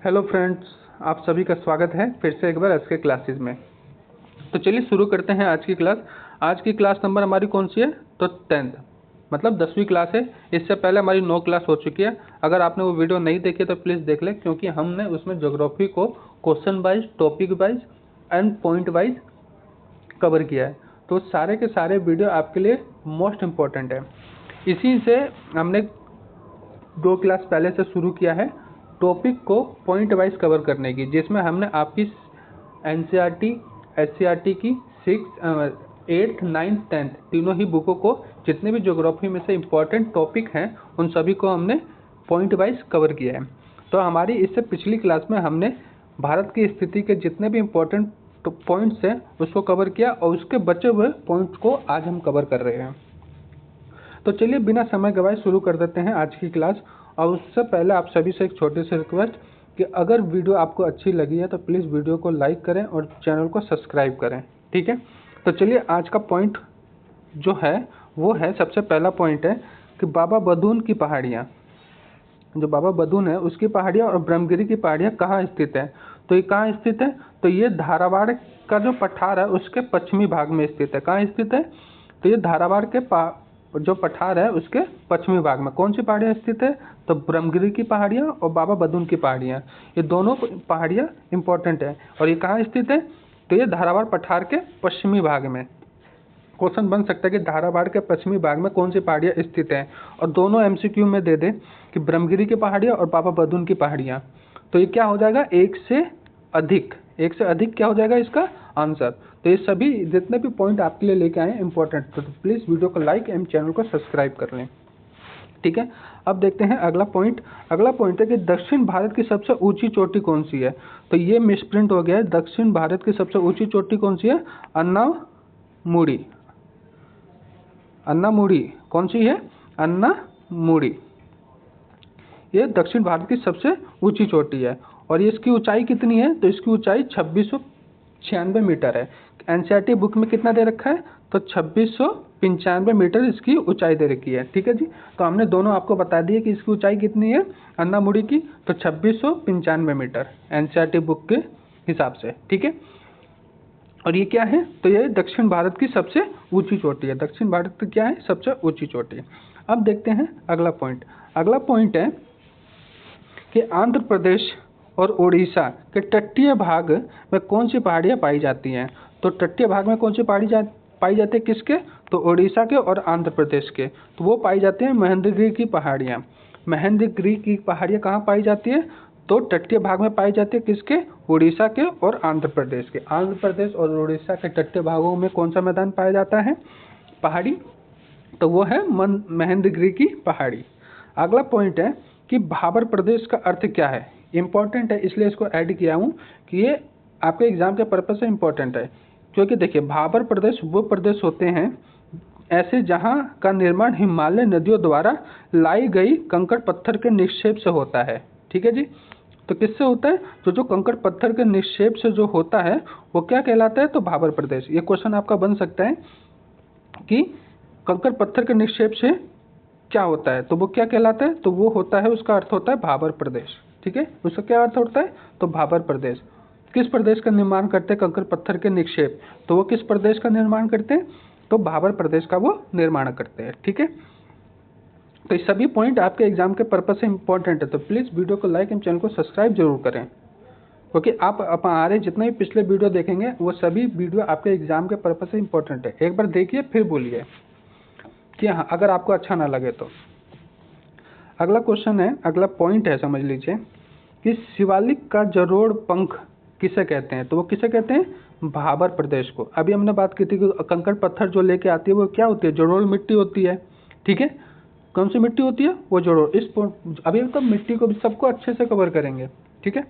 Hello friends, आप सभी का स्वागत है फिर से एक बार आज के क्लासेस में। तो चलिए शुरू करते हैं आज की क्लास। आज की क्लास नंबर हमारी कौन सी है? तो 10th, मतलब 10वीं क्लास है। इससे पहले हमारी 9 क्लास हो चुकी है। अगर आपने वो वीडियो नहीं देखी तो प्लीज़ देख लें, क्योंकि हमने उसमें ज्योग्राफी को question wise, topic wise and point wise cover किया है। तो सारे के सारे वीडियो आपके लिए मोस्ट इम्पॉर्टेंट है। इसी से हमने 2 क्लास पहले से शुरू किया है टॉपिक को पॉइंट वाइज कवर करने की, जिसमें हमने आपकी एनसीईआरटी, एससीईआरटी की 6, 8, 9, 10 तीनों ही बुकों को, जितने भी ज्योग्राफी में से इम्पोर्टेंट टॉपिक हैं उन सभी को हमने पॉइंट वाइज कवर किया है। तो हमारी इससे पिछली क्लास में हमने भारत की स्थिति के जितने भी इम्पोर्टेंट पॉइंट्स हैं उसको कवर किया, और उसके बचे हुए पॉइंट्स को आज हम कवर कर रहे हैं। तो चलिए बिना समय गवाए शुरू कर देते हैं आज की क्लास। और उससे पहले आप सभी से एक छोटी सी रिक्वेस्ट कि अगर वीडियो आपको अच्छी लगी है तो प्लीज़ वीडियो को लाइक करें और चैनल को सब्सक्राइब करें, ठीक है। तो चलिए आज का पॉइंट जो है वो है, सबसे पहला पॉइंट है कि बाबा बदून की पहाड़ियाँ, जो बाबा बदून है उसकी पहाड़ियाँ और ब्रह्मगिरी की पहाड़ियाँ कहाँ स्थित है? तो ये कहाँ स्थित है? तो ये धारावाड़ का जो पठार है उसके पश्चिमी भाग में स्थित है। कहाँ स्थित है? तो ये धारावाड़ के जो पठार है उसके पश्चिमी भाग में कौन सी पहाड़ियाँ स्थित है? तो ब्रह्मगिरी की पहाड़ियाँ और बाबा बदून की पहाड़ियाँ, ये दोनों पहाड़ियाँ इंपॉर्टेंट है। और ये कहाँ स्थित है? तो ये धारावाड़ पठार के पश्चिमी भाग में। क्वेश्चन बन सकता है कि धारावाड़ के पश्चिमी भाग में कौन सी पहाड़ियाँ स्थित हैं, और दोनों एमसीक्यू में दे दे कि ब्रह्मगिरी की पहाड़ियाँ और बाबा बदून की पहाड़ियाँ। तो ये क्या हो जाएगा? एक से अधिक क्या हो जाएगा इसका आंसर? तो ये सभी जितने भी पॉइंट आपके लिए लेके आए हैं इंपॉर्टेंट, तो प्लीज़ वीडियो को लाइक एंड चैनल को सब्सक्राइब कर लें, ठीक है। अब देखते हैं अगला पॉइंट। अगला पॉइंट है कि दक्षिण भारत की सबसे ऊंची चोटी कौन सी है? तो ये मिसप्रिंट हो गया है। दक्षिण भारत की सबसे ऊंची चोटी कौन सी है? अन्नामुडी। अन्नामुडी कौन सी है? अन्नामुडी, ये दक्षिण भारत की सबसे ऊंची चोटी है। और ये इसकी ऊंचाई कितनी है? तो इसकी ऊंचाई 2696 मीटर है। एनसीईआरटी बुक में कितना दे रखा है? तो 2695 मीटर इसकी ऊंचाई दे रखी है, ठीक है जी। तो हमने दोनों आपको बता दिए कि इसकी ऊंचाई कितनी है अन्नामुडी की, तो 2695 मीटर एनसीईआरटी बुक के हिसाब से, ठीक है। और ये क्या है? तो ये दक्षिण भारत की सबसे ऊंची चोटी है। दक्षिण भारत की क्या है? सबसे ऊंची चोटी। अब देखते हैं अगला पॉइंट। अगला पॉइंट है कि आंध्र प्रदेश और उड़ीसा के तटीय भाग में कौन सी पहाड़ियाँ पाई जाती हैं? तो तटीय भाग में कौन सी पाई जाती है किसके? तो उड़ीसा के और आंध्र प्रदेश के। तो वो पाई जाती हैं महेंद्रगिरी की पहाड़ियाँ। महेंद्रगिरी की पहाड़ियाँ कहाँ पाई जाती है? तो तटीय भाग में पाई जाती है किसके? उड़ीसा के और आंध्र प्रदेश के। आंध्र प्रदेश और उड़ीसा के तटीय भागों में कौन सा मैदान पाया जाता है पहाड़ी? तो वो है महेंद्रगिरी की पहाड़ी। अगला पॉइंट है कि भाबर प्रदेश का अर्थ क्या है? इंपॉर्टेंट है, इसलिए इसको ऐड किया हूँ कि ये आपके एग्जाम के पर्पज से इंपॉर्टेंट है। क्योंकि देखिए, भाबर प्रदेश वो प्रदेश होते हैं ऐसे जहाँ का निर्माण हिमालय नदियों द्वारा लाई गई कंकड़ पत्थर के निक्षेप से होता है, ठीक है जी। तो किससे होता है? जो कंकड़ पत्थर के निक्षेप से जो होता है वो क्या कहलाता है? तो भाबर प्रदेश। ये क्वेश्चन आपका बन सकता है कि कंकड़ पत्थर के निक्षेप से क्या होता है, तो वो क्या कहलाता है? तो वो होता है, उसका अर्थ होता है भाबर प्रदेश, ठीक है। उसका क्या अर्थ होता है? तो भाबर प्रदेश। किस प्रदेश का निर्माण करते हैं कंकड़ पत्थर के निक्षेप? तो वो किस प्रदेश का निर्माण करते हैं? तो भाबर प्रदेश का वो निर्माण करते हैं, ठीक है। तो ये सभी पॉइंट आपके एग्जाम के पर्पज से इंपॉर्टेंट है। तो प्लीज़ वीडियो को लाइक एंड चैनल को सब्सक्राइब जरूर करें, क्योंकि आप हमारे जितने भी पिछले वीडियो देखेंगे वो सभी वीडियो आपके एग्जाम के पर्पज से इंपॉर्टेंट है। एक बार देखिए फिर बोलिए कि हाँ, अगर आपको अच्छा ना लगे तो। अगला क्वेश्चन है, अगला पॉइंट है, समझ लीजिए कि शिवालिक का जरोड़ पंख किसे कहते हैं? तो वो किसे कहते हैं? भाबर प्रदेश को। अभी हमने बात की थी कि कंकड़ पत्थर जो लेके आती है वो क्या होती है? जरोड़ मिट्टी होती है, ठीक है। कौन सी मिट्टी होती है? वो जरोड़। अभी तो मिट्टी को भी सबको अच्छे से कवर करेंगे, ठीक है।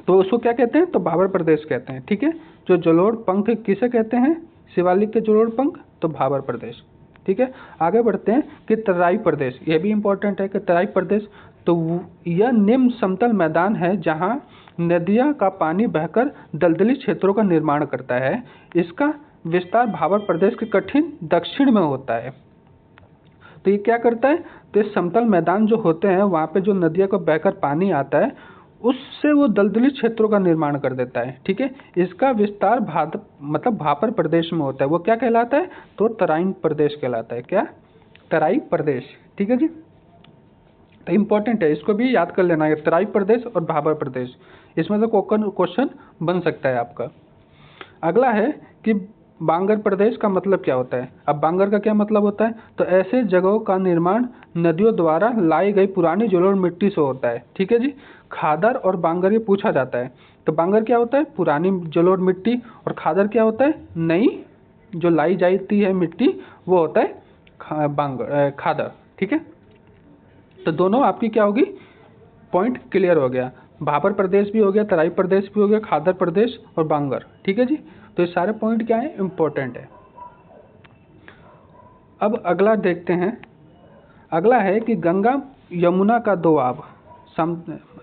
तो उसको क्या कहते हैं? तो भाबर प्रदेश कहते हैं, ठीक है। जो जलोढ़ पंख किसे कहते हैं? शिवालिक के जलोढ़ पंख, तो भाबर प्रदेश, ठीक है। आगे बढ़ते हैं कि तराई प्रदेश, यह भी इंपॉर्टेंट है कि तराई प्रदेश, तो यह निम्न समतल मैदान है जहां नदियां का पानी बहकर दलदली क्षेत्रों का निर्माण करता है। इसका विस्तार भाबर प्रदेश के कठिन दक्षिण में होता है। तो ये क्या करता है? तो ये समतल मैदान जो होते हैं वहाँ पे जो नदियों को बहकर पानी आता है उससे वो दलदली क्षेत्रों का निर्माण कर देता है। ठीक है, इसका विस्तार मतलब भापर प्रदेश में होता है। वो क्या कहलाता है? तो तराइन प्रदेश कहलाता है। क्या? तराई प्रदेश। ठीक है जी, तो इम्पोर्टेंट है, इसको भी याद कर लेना है, तराई प्रदेश और भाबर प्रदेश। इसमें से क्वेश्चन बन सकता है आपका। अगला है कि बांगर प्रदेश का मतलब क्या होता है। अब बांगर का क्या मतलब होता है? तो ऐसे जगहों का निर्माण नदियों द्वारा लाई गई पुरानी जलोढ़ मिट्टी से होता है। ठीक है जी, खादर और बांगर ये पूछा जाता है। तो बांगर क्या होता है? पुरानी जलोढ़ मिट्टी। और खादर क्या होता है? नई जो लाई जाती है मिट्टी, वो होता है खादर। ठीक है, तो दोनों आपकी क्या होगी? पॉइंट क्लियर हो गया। भाबर प्रदेश भी हो गया, तराई प्रदेश भी हो गया, खादर प्रदेश और बांगर। ठीक है जी, तो ये सारे पॉइंट क्या है? इम्पोर्टेंट है। अब अगला देखते हैं। अगला है कि गंगा यमुना का दोआब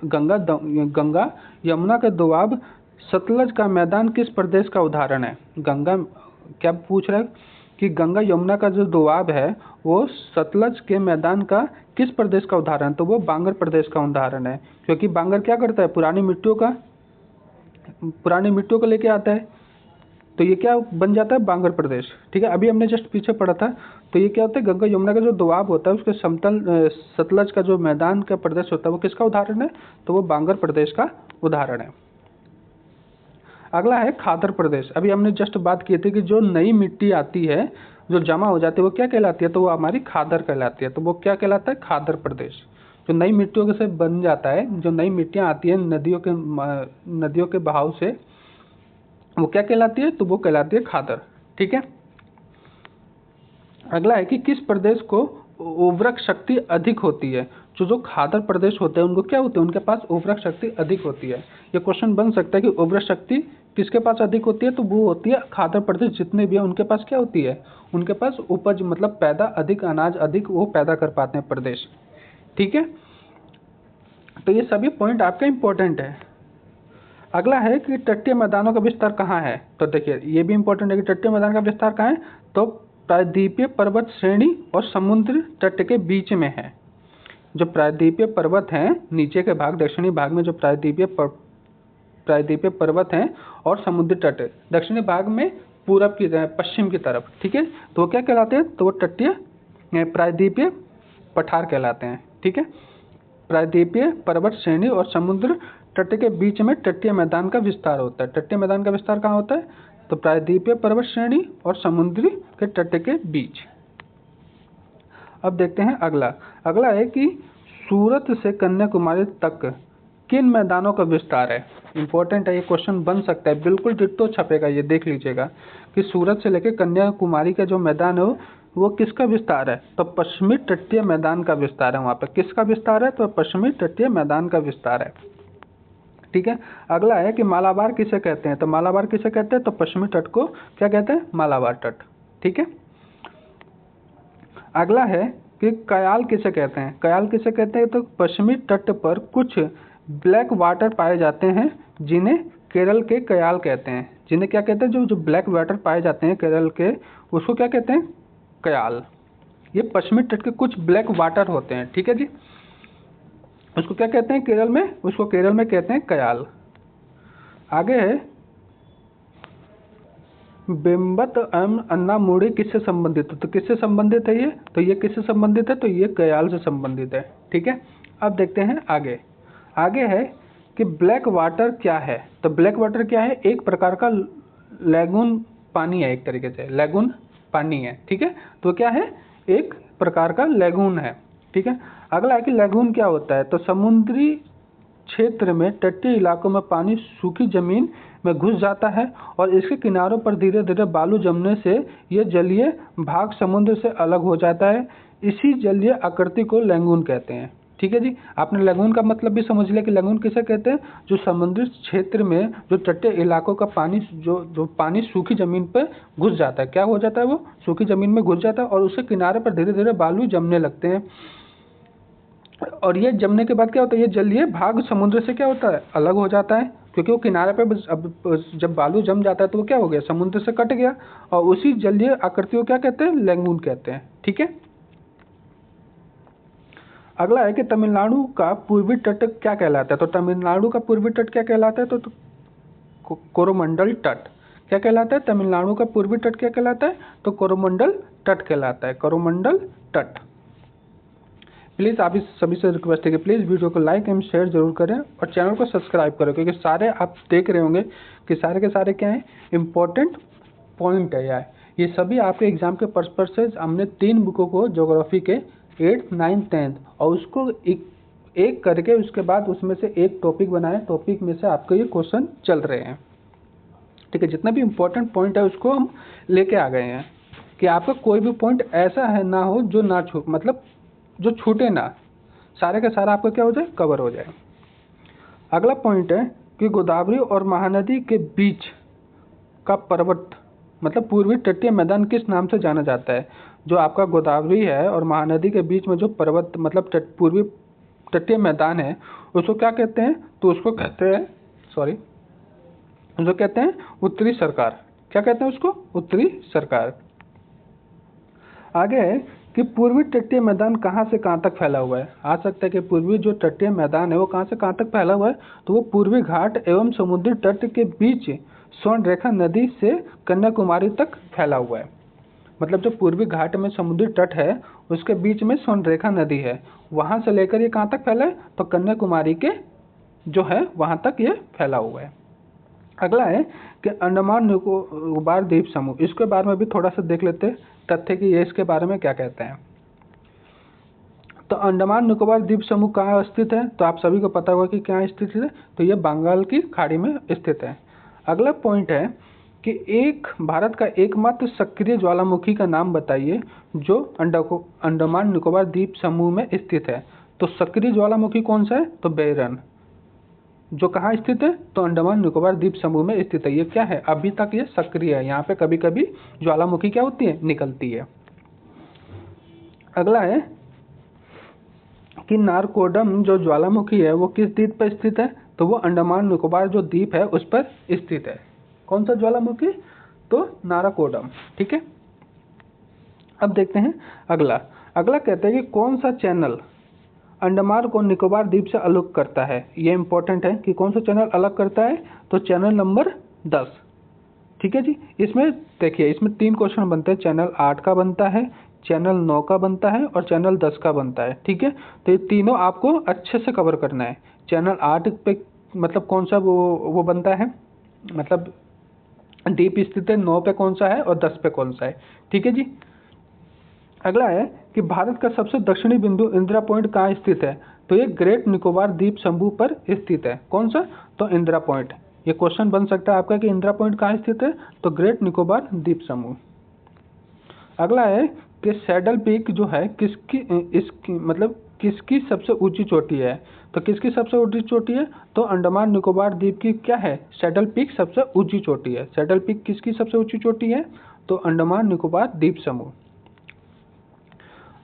गंगा यमुना का दोआब सतलज का मैदान किस प्रदेश का उदाहरण है? गंगा क्या पूछ रहा है कि गंगा यमुना का जो दोआब है वो सतलज के मैदान का किस प्रदेश का उदाहरण? तो वो बांगर प्रदेश का उदाहरण है, क्योंकि बांगर क्या करता है? पुरानी मिट्टियों को लेके आता है। तो ये क्या बन जाता है? बांगर प्रदेश। ठीक है, अभी हमने जस्ट पीछे पढ़ा था। तो ये क्या होता है? गंगा यमुना का जो दोआब होता है उसके सतलज का जो मैदान का प्रदेश होता है वो किसका उदाहरण है? तो वो बांगर प्रदेश का उदाहरण है। अगला है खादर प्रदेश। अभी हमने जस्ट बात की थी कि जो नई मिट्टी आती है, जो जमा हो जाती है, वो क्या कहलाती है? तो वो हमारी खादर कहलाती है। तो वो क्या कहलाता है? खादर प्रदेश। जो नई मिट्टियों से बन जाता है, जो नई मिट्टियाँ आती हैं नदियों के बहाव से, वो क्या कहलाती है? तो वो कहलाती है खादर। ठीक है, अगला है कि किस प्रदेश को उर्वरक शक्ति अधिक होती है? जो खादर प्रदेश होते हैं उनको क्या होते हैं? उनके पास उर्वरक शक्ति अधिक होती है। ये क्वेश्चन बन सकता है कि उर्वरक शक्ति किसके पास अधिक होती है? तो वो होती है खादर प्रदेश। जितने भी है उनके पास क्या होती है? उनके पास उपज मतलब पैदा अधिक, अनाज अधिक वो पैदा कर पाते हैं प्रदेश। ठीक है, तो ये सभी पॉइंट आपके इम्पोर्टेंट है। अगला है कि तटीय मैदानों का विस्तार कहाँ है? तो देखिए ये भी इंपॉर्टेंट है कि तटीय मैदान का विस्तार कहाँ है? तो प्रायद्वीपीय पर्वत श्रेणी और समुद्र तट के बीच में है। जो प्रायद्वीपीय पर्वत हैं नीचे के भाग, दक्षिणी भाग में जो प्रायद्वीपीय पर्वत हैं और समुद्र तट दक्षिणी भाग में पूरब की पश्चिम की तरफ। ठीक है, तो वो क्या कहलाते हैं? तो वो तटीय प्रायद्वीपीय पठार कहलाते हैं। ठीक है, प्रायद्वीपीय पर्वत श्रेणी और समुद्र तट के बीच में तटीय मैदान का विस्तार होता है। तटीय मैदान का विस्तार कहाँ होता है? तो प्रायद्वीपीय पर्वत श्रेणी और समुद्री के तट के बीच। अब देखते हैं अगला है कि सूरत से कन्याकुमारी तक किन मैदानों का विस्तार है? इंपॉर्टेंट है, ये क्वेश्चन बन सकता है, बिल्कुल डिट्टो छपेगा, ये देख लीजिएगा कि सूरत से लेकर कन्याकुमारी का जो मैदान है वो किसका विस्तार है? तो पश्चिमी तटीय मैदान का विस्तार है। वहाँ पर किसका विस्तार है? तो पश्चिमी तटीय मैदान का विस्तार है। ठीक है, अगला है कि मालाबार किसे कहते हैं? तो मालाबार किसे कहते हैं? तो पश्चिमी तट को क्या कहते हैं? मालाबार तट। ठीक है, अगला है कि कयाल किसे कहते हैं? कयाल किसे कहते हैं? तो पश्चिमी तट पर कुछ ब्लैक वाटर पाए जाते हैं जिन्हें केरल के कयाल कहते हैं। जिन्हें क्या कहते हैं? जो ब्लैक वाटर पाए जाते हैं केरल के, उसको क्या कहते हैं? कयाल। ये पश्चिमी तट के कुछ ब्लैक वाटर होते हैं। ठीक है जी, उसको क्या कहते हैं केरल में? उसको केरल में कहते हैं कयाल। आगे है बेम्बत एवं अन्नामुड़ी किससे संबंधित है? तो किससे संबंधित है ये? तो ये किससे संबंधित है? तो ये कयाल से संबंधित है। ठीक है, अब देखते हैं आगे है कि ब्लैक वाटर क्या है? तो ब्लैक वाटर क्या है? एक प्रकार का लैगून पानी है, एक तरीके से लैगून पानी है। ठीक है, तो क्या है? एक प्रकार का लैगून है। ठीक है, अगला है कि लैगून क्या होता है? तो समुद्री क्षेत्र में तटीय इलाकों में पानी सूखी जमीन में घुस जाता है और इसके किनारों पर धीरे धीरे बालू जमने से यह जलीय भाग समुद्र से अलग हो जाता है। इसी जलीय आकृति को लैगून कहते हैं। ठीक है जी, आपने लैगून का मतलब भी समझ लिया कि लैगून किसे कहते हैं? जो समुद्री क्षेत्र में जो तटीय इलाकों का पानी जो पानी सूखी जमीन पर घुस जाता है, क्या हो जाता है? वो सूखी जमीन में घुस जाता है और उसके किनारे पर धीरे धीरे बालू जमने लगते हैं। और ये जमने के बाद क्या होता है? ये जलीय भाग समुद्र से क्या होता है? अलग हो जाता है, क्योंकि वो किनारे पे अब जब बालू जम जाता है तो वो क्या हो गया? समुद्र से कट गया। और उसी जलीय आकृति को क्या कहते हैं? लैगून कहते हैं। ठीक है, अगला है कि तमिलनाडु का पूर्वी तट क्या कहलाता है? तो तमिलनाडु का पूर्वी तट क्या कहलाता है? तो कोरोमंडल तट। क्या कहलाता है? तमिलनाडु का पूर्वी तट क्या कहलाता है? तो कोरोमंडल तट कहलाता है, कोरोमंडल तट। प्लीज़ आप इस सभी से रिक्वेस्ट है कि प्लीज़ वीडियो को लाइक एंड शेयर जरूर करें और चैनल को सब्सक्राइब करें, क्योंकि सारे आप देख रहे होंगे कि सारे के सारे क्या हैं, इम्पोर्टेंट पॉइंट है यार। ये सभी आपके एग्जाम के पर्पज से हमने 3 बुकों को ज्योग्राफी के 8th 9th 10th और उसको एक करके उसके बाद उसमें से एक टॉपिक बनाए, टॉपिक में से आपके ये क्वेश्चन चल रहे हैं। ठीक है, जितना भी इम्पोर्टेंट पॉइंट है उसको हम लेके आ गए हैं कि आपका कोई भी पॉइंट ऐसा है ना हो जो ना मतलब जो छूटे ना, सारे का सारा आपका क्या हो जाए, कवर हो जाए। अगला पॉइंट है कि गोदावरी और महानदी के बीच का पर्वत मतलब पूर्वी तटीय मैदान किस नाम से जाना जाता है? जो आपका गोदावरी है और महानदी के बीच में जो पर्वत मतलब पूर्वी तटीय मैदान है उसको क्या कहते हैं? तो उसको कहते हैं जो कहते हैं उत्तरी सरकार। क्या कहते हैं उसको? उत्तरी सरकार। आगे है कि पूर्वी तटीय मैदान कहाँ से कहाँ तक फैला हुआ है? आ सकता है कि पूर्वी जो तटीय मैदान है वो कहाँ से कहाँ तक फैला हुआ है? तो वो पूर्वी घाट एवं समुद्री तट के बीच स्वर्ण रेखा नदी से कन्याकुमारी तक फैला हुआ है। मतलब जो पूर्वी घाट में समुद्री तट है उसके बीच में स्वर्ण रेखा नदी है, वहाँ से लेकर ये कहाँ तक फैला है? तो कन्याकुमारी के जो है वहाँ तक ये फैला हुआ है। अगला है कि अंडमान निकोबार द्वीप समूह, इसके बारे में भी थोड़ा सा देख लेते हैं तथ्य कि ये इसके बारे में क्या कहते हैं। तो अंडमान निकोबार द्वीप समूह कहाँ स्थित है? तो आप सभी को पता होगा कि कहाँ स्थित है, तो ये बंगाल की खाड़ी में स्थित है। अगला पॉइंट है कि भारत का एकमात्र सक्रिय ज्वालामुखी का नाम बताइए जो अंडमान निकोबार द्वीप समूह में स्थित है। तो सक्रिय ज्वालामुखी कौन सा है? तो बेरन। जो कहाँ स्थित है? तो अंडमान निकोबार द्वीप समूह में स्थित है। ये क्या है? अभी तक ये सक्रिय है, यहाँ पे कभी कभी ज्वालामुखी क्या होती है? निकलती है। अगला है कि नारकोडम जो ज्वालामुखी है वो किस द्वीप पर स्थित है? तो वो अंडमान निकोबार जो द्वीप है उस पर स्थित है। कौन सा ज्वालामुखी? तो नाराकोडम। ठीक है, अब देखते हैं अगला कहते हैं कि कौन सा चैनल अंडमान को निकोबार द्वीप से अलग करता है? ये इंपॉर्टेंट है कि कौन सा चैनल अलग करता है? तो चैनल नंबर 10। ठीक है जी, इसमें देखिए इसमें 3 क्वेश्चन बनते हैं, चैनल 8 का बनता है, चैनल 9 का बनता है और चैनल 10 का बनता है। ठीक है, तो ये तीनों आपको अच्छे से कवर करना है। चैनल 8 पे मतलब कौन सा वो बनता है, मतलब द्वीप स्थित है, 9 पे कौन सा है और 10 पे कौन सा है। ठीक है जी, अगला है कि भारत का सबसे दक्षिणी बिंदु इंदिरा पॉइंट कहाँ स्थित है? तो ये ग्रेट निकोबार द्वीप समूह पर स्थित है। कौन सा? तो इंदिरा पॉइंट। ये क्वेश्चन बन सकता है आपका कि इंदिरा पॉइंट कहाँ स्थित है? तो ग्रेट निकोबार द्वीप समूह। अगला है कि सैडल पीक जो है किसकी सबसे ऊंची चोटी है? तो किसकी सबसे ऊंची चोटी है? तो अंडमान निकोबार द्वीप की क्या है? सैडल पीक सबसे ऊंची चोटी है। सैडल पीक किसकी सबसे ऊंची चोटी है? तो अंडमान निकोबार द्वीप समूह।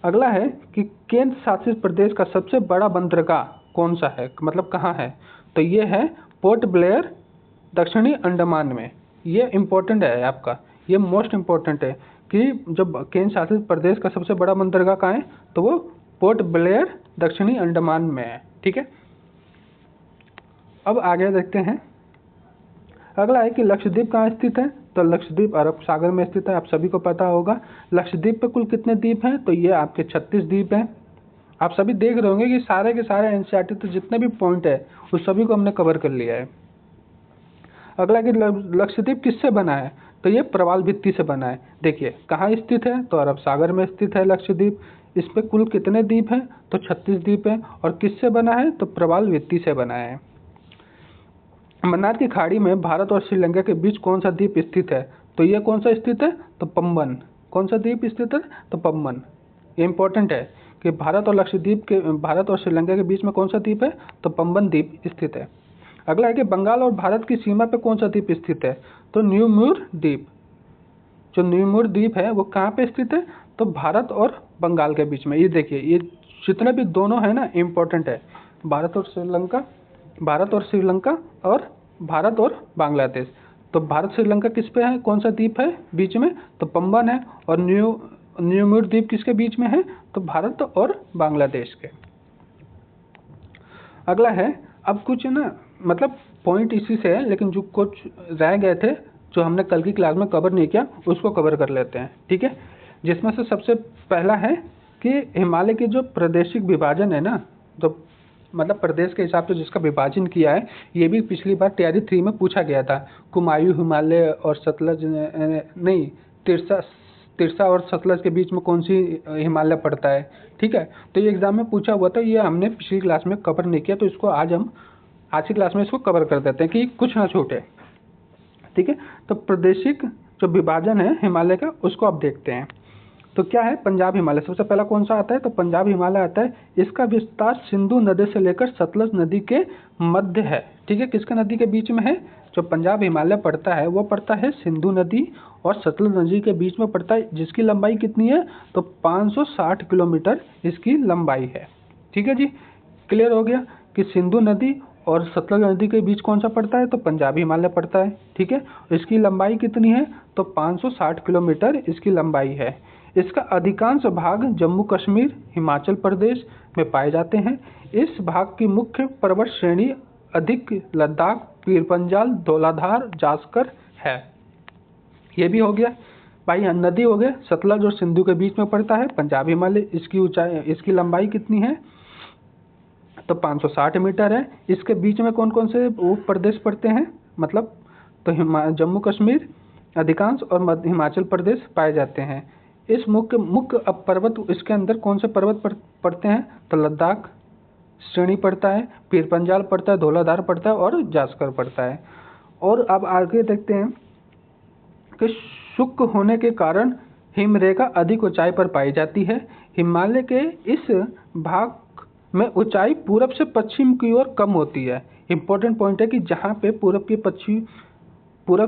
अगला है कि केंद्र शासित प्रदेश का सबसे बड़ा बंदरगाह कौन सा है, मतलब कहाँ है? तो ये है पोर्ट ब्लेयर, दक्षिणी अंडमान में। ये इम्पोर्टेंट है आपका, ये मोस्ट इम्पोर्टेंट है कि जब केंद्र शासित प्रदेश का सबसे बड़ा बंदरगाह कहाँ है तो वो पोर्ट ब्लेयर दक्षिणी अंडमान में है। ठीक है, अब आगे देखते हैं। अगला है कि लक्षद्वीप कहाँ स्थित है? तो लक्षद्वीप अरब सागर में स्थित है, आप सभी को पता होगा। लक्षद्वीप पे कुल कितने द्वीप हैं? तो ये आपके 36 द्वीप हैं। आप सभी देख रहे होंगे कि सारे के सारे एनसीईआरटी तो जितने भी पॉइंट है उस सभी को हमने कवर कर लिया है। अगला कि लक्षद्वीप किससे बना है? तो ये प्रवाल भित्ति से बना है। देखिए कहाँ स्थित है? तो अरब सागर में स्थित है लक्षद्वीप। इस पे कुल कितने द्वीप हैं? तो 36 द्वीप हैं। और किससे बना है? तो प्रवाल भित्ति से बना है। मन्नार की खाड़ी में भारत और श्रीलंका के बीच कौन सा द्वीप स्थित है? तो ये कौन सा स्थित है? तो पम्बन। कौन सा द्वीप स्थित है? तो पम्बन। ये इंपॉर्टेंट है कि भारत और श्रीलंका के बीच में कौन सा द्वीप है? तो पम्बन द्वीप स्थित है। अगला है कि बंगाल और भारत की सीमा पे कौन सा द्वीप स्थित है? तो न्यूम्यूर द्वीप। जो न्यूम्यूर द्वीप है वो कहाँ पे स्थित है? तो भारत और बंगाल के बीच में। ये देखिए ये जितने भी दोनों है ना इम्पोर्टेंट है, भारत और श्रीलंका और भारत और बांग्लादेश। तो भारत श्रीलंका किस पे है? कौन सा द्वीप है बीच में? तो पम्बन है। और न्यूम्यूर द्वीप किसके बीच में है? तो भारत और बांग्लादेश के। अगला है, अब कुछ ना मतलब पॉइंट इसी से है, लेकिन जो कुछ रह गए थे जो हमने कल की क्लास में कवर नहीं किया उसको कवर कर लेते हैं, ठीक है। जिसमें से सबसे पहला है कि हिमालय के जो प्रादेशिक विभाजन है ना, जो मतलब प्रदेश के हिसाब से जिसका विभाजन किया है, ये भी पिछली बार तैयारी 3 में पूछा गया था। कुमायूं हिमालय और सतलज नहीं, तिरसा तिरसा और सतलज के बीच में कौन सी हिमालय पड़ता है, ठीक है। तो ये एग्जाम में पूछा हुआ था, ये हमने पिछली क्लास में कवर नहीं किया, तो इसको आज की क्लास में इसको कवर कर देते हैं कि कुछ ना छूटे, ठीक है। तो प्रादेशिक जो विभाजन है हिमालय का उसको अब देखते हैं। तो क्या है, पंजाब हिमालय सबसे पहला कौन सा आता है, तो पंजाब हिमालय आता है। इसका विस्तार सिंधु नदी से लेकर सतलज नदी के मध्य है, ठीक है। किसके नदी के बीच में है, जो पंजाब हिमालय पड़ता है वो पड़ता है सिंधु नदी और सतलज नदी के बीच में पड़ता है, जिसकी लंबाई कितनी है, तो 560 किलोमीटर इसकी लंबाई है, ठीक है जी। क्लियर हो गया कि सिंधु नदी और सतलज नदी के बीच कौन सा पड़ता है, तो पंजाब हिमालय पड़ता है, ठीक है। इसकी लंबाई कितनी है, तो 560 किलोमीटर इसकी लंबाई है। इसका अधिकांश भाग जम्मू कश्मीर हिमाचल प्रदेश में पाए जाते हैं। इस भाग की मुख्य पर्वत श्रेणी अधिक लद्दाख, पीर पंजाल, धौलाधार, जास्कर है। ये भी हो गया भाई। नदी हो गए, सतलज और सिंधु के बीच में पड़ता है पंजाब हिमालय। इसकी ऊंचाई, इसकी लंबाई कितनी है, तो 560 मीटर है। इसके बीच में कौन कौन से प्रदेश पड़ते हैं, मतलब तो जम्मू कश्मीर अधिकांश और हिमाचल प्रदेश पाए जाते हैं। इस मुख्य अब पर्वत, इसके अंदर कौन से पर्वत पड़ते हैं, तो लद्दाख श्रेणी पड़ता है, पीर पंजाल पड़ता है, धौलाधार पड़ता है और जास्कर पड़ता है। और अब आगे देखते हैं कि शुष्क होने के कारण हिमरेखा अधिक ऊंचाई पर पाई जाती है। हिमालय के इस भाग में ऊंचाई पूरब से पश्चिम की ओर कम होती है। इंपॉर्टेंट पॉइंट है कि जहाँ पे पूरब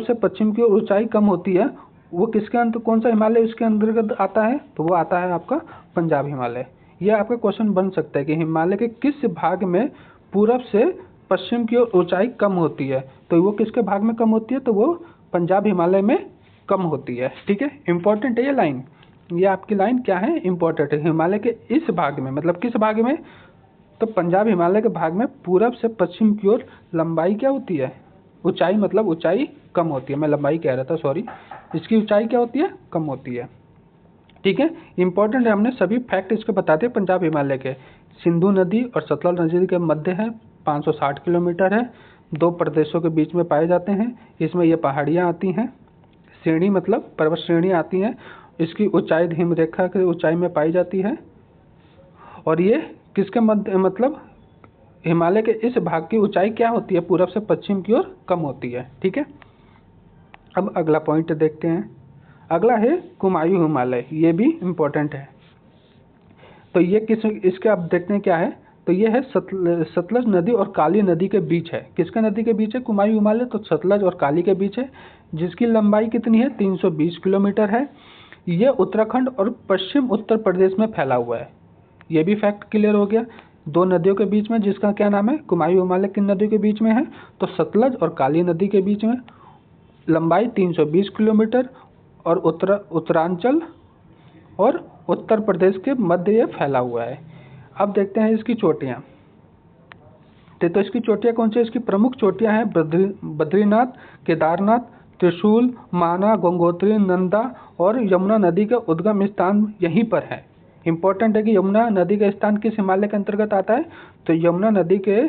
से पश्चिम की ओर ऊंचाई कम होती है, वो किसके अंदर, कौन सा हिमालय उसके अंतर्गत आता है, तो वो आता है आपका पंजाब हिमालय। ये आपका क्वेश्चन बन सकता है कि हिमालय के किस भाग में पूरब से पश्चिम की ओर ऊंचाई कम होती है, तो वो किसके भाग में कम होती है, तो वो पंजाब हिमालय में कम होती है, ठीक है। इंपॉर्टेंट है ये लाइन, ये आपकी लाइन क्या है, इंपॉर्टेंट है। हिमालय के इस भाग में, मतलब किस भाग में, तो पंजाब हिमालय के भाग में पूरब से पश्चिम की ओर लंबाई क्या होती है, ऊंचाई, मतलब ऊंचाई कम होती है। मैं लंबाई कह रहा था, सॉरी। इसकी ऊंचाई क्या होती है, कम होती है, ठीक है। इंपॉर्टेंट है, हमने सभी फैक्ट इसके बताते हैं। पंजाब हिमालय के सिंधु नदी और सतलज नदी के मध्य है, 560 किलोमीटर है, 2 प्रदेशों के बीच में पाए जाते हैं। इसमें ये पहाड़ियाँ आती हैं, श्रेणी मतलब पर्वत श्रेणी आती हैं। इसकी ऊंचाई हिमरेखा की ऊंचाई में पाई जाती है। और ये किसके मध्य, मतलब हिमालय के इस भाग की ऊंचाई क्या होती है, पूरब से पश्चिम की ओर कम होती है, ठीक है। अब अगला पॉइंट देखते हैं। अगला है कुमायूं हिमालय, ये भी इम्पोर्टेंट है। तो ये इसके अब देखते हैं क्या है, तो ये है सतलज नदी और काली नदी के बीच है। किसके नदी के बीच है, कुमायूं हिमालय, तो सतलज और काली के बीच है, जिसकी लंबाई कितनी है, 320 किलोमीटर है। ये उत्तराखंड और पश्चिम उत्तर प्रदेश में फैला हुआ है। ये भी फैक्ट क्लियर हो गया। 2 नदियों के बीच में, जिसका क्या नाम है, कुमायूं हिमालय किन नदियों के बीच में है, तो सतलज और काली नदी के बीच में। लंबाई 320 किलोमीटर और उत्तरांचल और उत्तर प्रदेश के मध्य ये फैला हुआ है। अब देखते हैं इसकी चोटियाँ। तो इसकी चोटियाँ कौन सी है, इसकी प्रमुख चोटियाँ हैं बद्रीनाथ, केदारनाथ, त्रिशूल, माना, गंगोत्री, नंदा और यमुना नदी का उद्गम स्थान यहीं पर है। इंपॉर्टेंट है कि यमुना नदी का स्थान किस हिमालय के अंतर्गत आता है, तो यमुना नदी के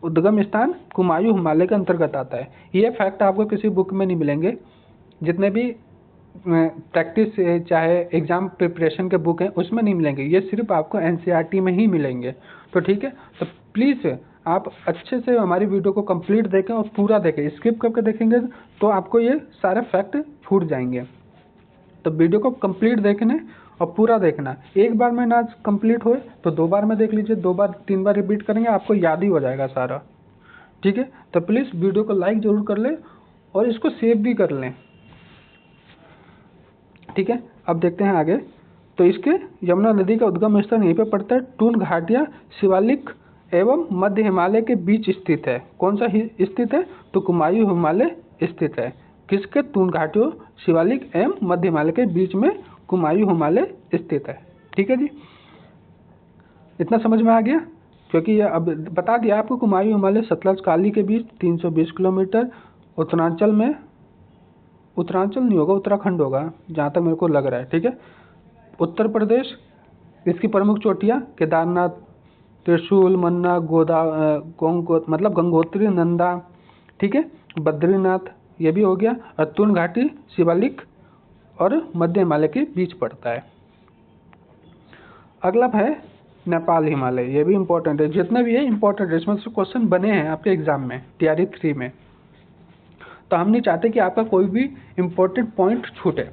उद्गम स्थान कुमायूं हिमालय के अंतर्गत आता है। ये फैक्ट आपको किसी बुक में नहीं मिलेंगे। जितने भी प्रैक्टिस चाहे एग्जाम प्रिपरेशन के बुक हैं उसमें नहीं मिलेंगे, ये सिर्फ आपको एनसीईआरटी में ही मिलेंगे। तो ठीक है, तो प्लीज़ आप अच्छे से हमारी वीडियो को कंप्लीट देखें और पूरा देखें। स्किप करके देखेंगे तो आपको ये सारे फैक्ट छूट जाएंगे। तो वीडियो को कंप्लीट देखना और पूरा देखना। एक बार में ना कंप्लीट होए तो 2 बार में देख लीजिए, 2 बार 3 बार रिपीट करेंगे, आपको याद ही हो जाएगा सारा, ठीक है। तो प्लीज़ वीडियो को लाइक ज़रूर कर लें और इसको सेव भी कर लें, ठीक है। अब देखते हैं आगे। तो इसके यमुना नदी का उद्गम स्थान यहीं पे पड़ता है। टून घाटियाँ शिवालिक एवं मध्य हिमालय के बीच स्थित है। कौन सा स्थित है, तो कुमायूं हिमालय स्थित है। किसके, टून घाटियों शिवालिक एवं मध्य हिमालय के बीच में कुमायूं हिमालय स्थित है, ठीक है जी। इतना समझ में आ गया। क्योंकि ये अब बता दिया आपको, कुमायूं हिमालय सतलज काली के बीच 320 किलोमीटर। उत्तरांचल में, उत्तरांचल नहीं होगा, उत्तराखंड होगा जहाँ तक मेरे को लग रहा है, ठीक है। उत्तर प्रदेश, इसकी प्रमुख चोटियाँ केदारनाथ, त्रिशूल, मन्ना, मतलब गंगोत्री, नंदा, ठीक है, बद्रीनाथ, ये भी हो गया। और तुन घाटी, शिवालिक और मध्य हिमालय के बीच पड़ता है। अगला है नेपाल हिमालय, ये भी इम्पोर्टेंट है। जितने भी है इम्पोर्टेंट है, इसमें से क्वेश्चन बने हैं आपके एग्जाम में TRE 3 में, तो हम नहीं चाहते कि आपका कोई भी इम्पोर्टेंट पॉइंट छूटे।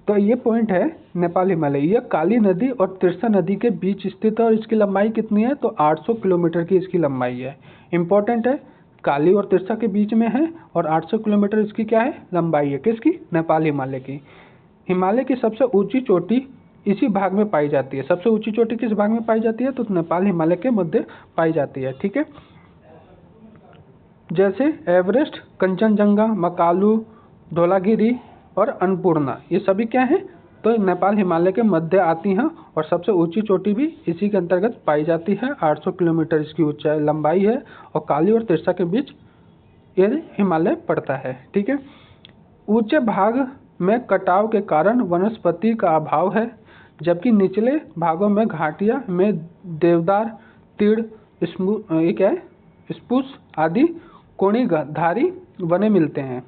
तो ये पॉइंट है नेपाल हिमालय, यह काली नदी और तिरसा नदी के बीच स्थित है और इसकी लंबाई कितनी है, तो 800 किलोमीटर की इसकी लंबाई है। इम्पोर्टेंट है, काली और तिरसा के बीच में है और 800 किलोमीटर इसकी क्या है, लंबाई है। किसकी, नेपाल हिमालय की। हिमालय की सबसे ऊंची चोटी इसी भाग में पाई जाती है। सबसे ऊंची चोटी किस भाग में पाई जाती है, तो नेपाल हिमालय के मध्य पाई जाती है, ठीक है। जैसे एवरेस्ट, कंचनजंगा, मकालू, धौलागिरी और अन्नपूर्णा, ये सभी क्या हैं, तो नेपाल हिमालय के मध्य आती हैं और सबसे ऊंची चोटी भी इसी के अंतर्गत पाई जाती है। 800 किलोमीटर इसकी ऊंचाई लंबाई है और काली और तिरसा के बीच ये हिमालय पड़ता है, ठीक है। ऊंचे भाग में कटाव के कारण वनस्पति का अभाव है, जबकि निचले भागों में घाटियां में देवदार, तीड़, ये क्या है, स्पूस आदि कोणधारी वने मिलते हैं।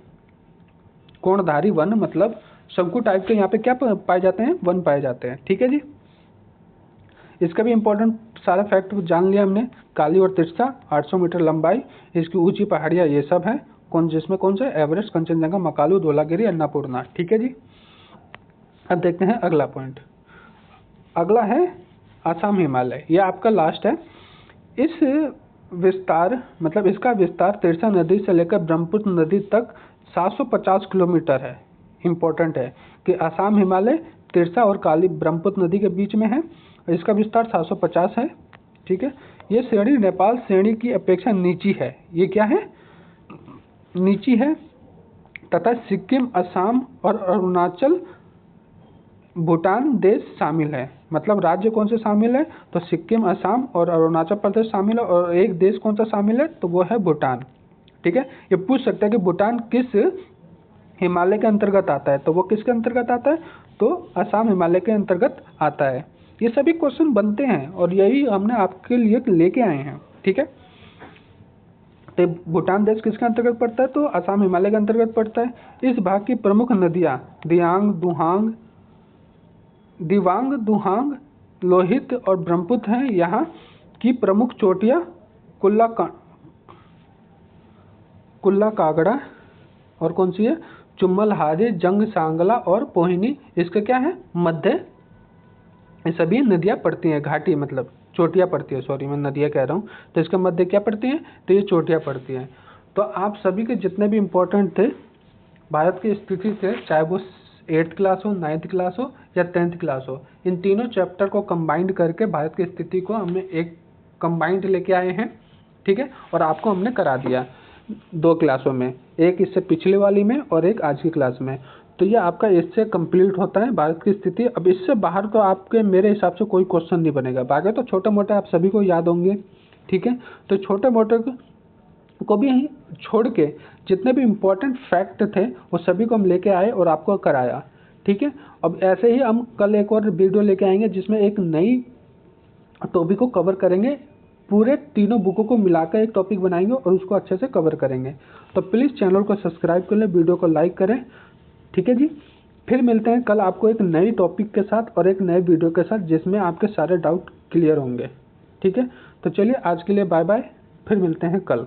कोणधारी वन मतलब शंकु टाइप के यहाँ पे क्या पाए जाते हैं, वन पाए जाते हैं, ठीक है जी। इसका भी इम्पोर्टेंट सारा फैक्ट जान लिया हमने। काली और तिरसा, 800 मीटर लंबाई, इसकी ऊंची पहाड़ियाँ ये सब हैं, जिसमें कौन से, एवरेस्ट, कंचनजंगा, मकालू, धौलागिरी, अन्नपूर्णा, ठीक है जी। अब देखते हैं अगला पॉइंट। अगला है असम हिमालय, यह आपका लास्ट है। इस विस्तार मतलब इसका विस्तार तिरसा नदी से लेकर ब्रह्मपुत्र नदी तक 750 किलोमीटर है। इम्पोर्टेंट है कि असम हिमालय तिरसा और काली ब्रह्मपुत्र नदी के बीच में है, इसका विस्तार 750 है, ठीक है। ये श्रेणी नेपाल श्रेणी की अपेक्षा नीची है, ये क्या है, नीची है, तथा सिक्किम, असम और अरुणाचल, भूटान देश शामिल है। मतलब राज्य कौन से शामिल है, तो सिक्किम, असम और अरुणाचल प्रदेश शामिल है, और एक देश कौन सा शामिल है, तो वो है भूटान, ठीक है। ये पूछ सकता है कि भूटान किस हिमालय के अंतर्गत आता है, तो वो किसके अंतर्गत आता है, तो असम हिमालय के अंतर्गत आता है। ये सभी क्वेश्चन बनते हैं और यही हमने आपके लिए लेके आए हैं, ठीक है। तो भूटान देश किसके अंतर्गत पड़ता है, तो असम हिमालय के अंतर्गत पड़ता है। इस भाग की प्रमुख नदियाँ दिवांग, दुहांग, लोहित और ब्रह्मपुत्र हैं। यहाँ की प्रमुख चोटियाँ कुल्ला कागड़ा और कौन सी है, चुम्मल हारी, जंग सांगला और पोहिनी, इसके क्या है, मध्य ये सभी नदियाँ पड़ती हैं। घाटी मतलब चोटियाँ पड़ती है, सॉरी मैं नदियाँ कह रहा हूँ, तो इसके मध्य क्या पड़ती हैं, तो ये चोटियाँ पड़ती हैं। तो आप सभी के जितने भी इम्पोर्टेंट थे भारत की स्थिति से, चाहे वो 8th क्लास हो, 9th क्लास हो या 10th क्लास हो, इन तीनों चैप्टर को कंबाइंड करके भारत की स्थिति को हमने एक कंबाइंड लेके आए हैं, ठीक है। और आपको हमने करा दिया 2 क्लासों में, एक इससे पिछले वाली में और एक आज की क्लास में। तो ये आपका इससे कंप्लीट होता है भारत की स्थिति। अब इससे बाहर तो आपके मेरे हिसाब से कोई क्वेश्चन नहीं बनेगा, बाकी तो छोटे मोटे आप सभी को याद होंगे, ठीक है। तो छोटे मोटे को भी छोड़ के जितने भी इम्पोर्टेंट फैक्ट थे वो सभी को हम लेके आए और आपको कराया, ठीक है। अब ऐसे ही हम कल एक और वीडियो लेके आएंगे जिसमें एक नई टॉपिक को कवर करेंगे, पूरे तीनों बुकों को मिलाकर एक टॉपिक बनाएंगे और उसको अच्छे से कवर करेंगे। तो प्लीज़ चैनल को सब्सक्राइब कर लें, वीडियो को लाइक करें, ठीक है जी। फिर मिलते हैं कल आपको एक नई टॉपिक के साथ और एक नए वीडियो के साथ जिसमें आपके सारे डाउट क्लियर होंगे, ठीक है। तो चलिए आज के लिए बाय बाय, फिर मिलते हैं कल।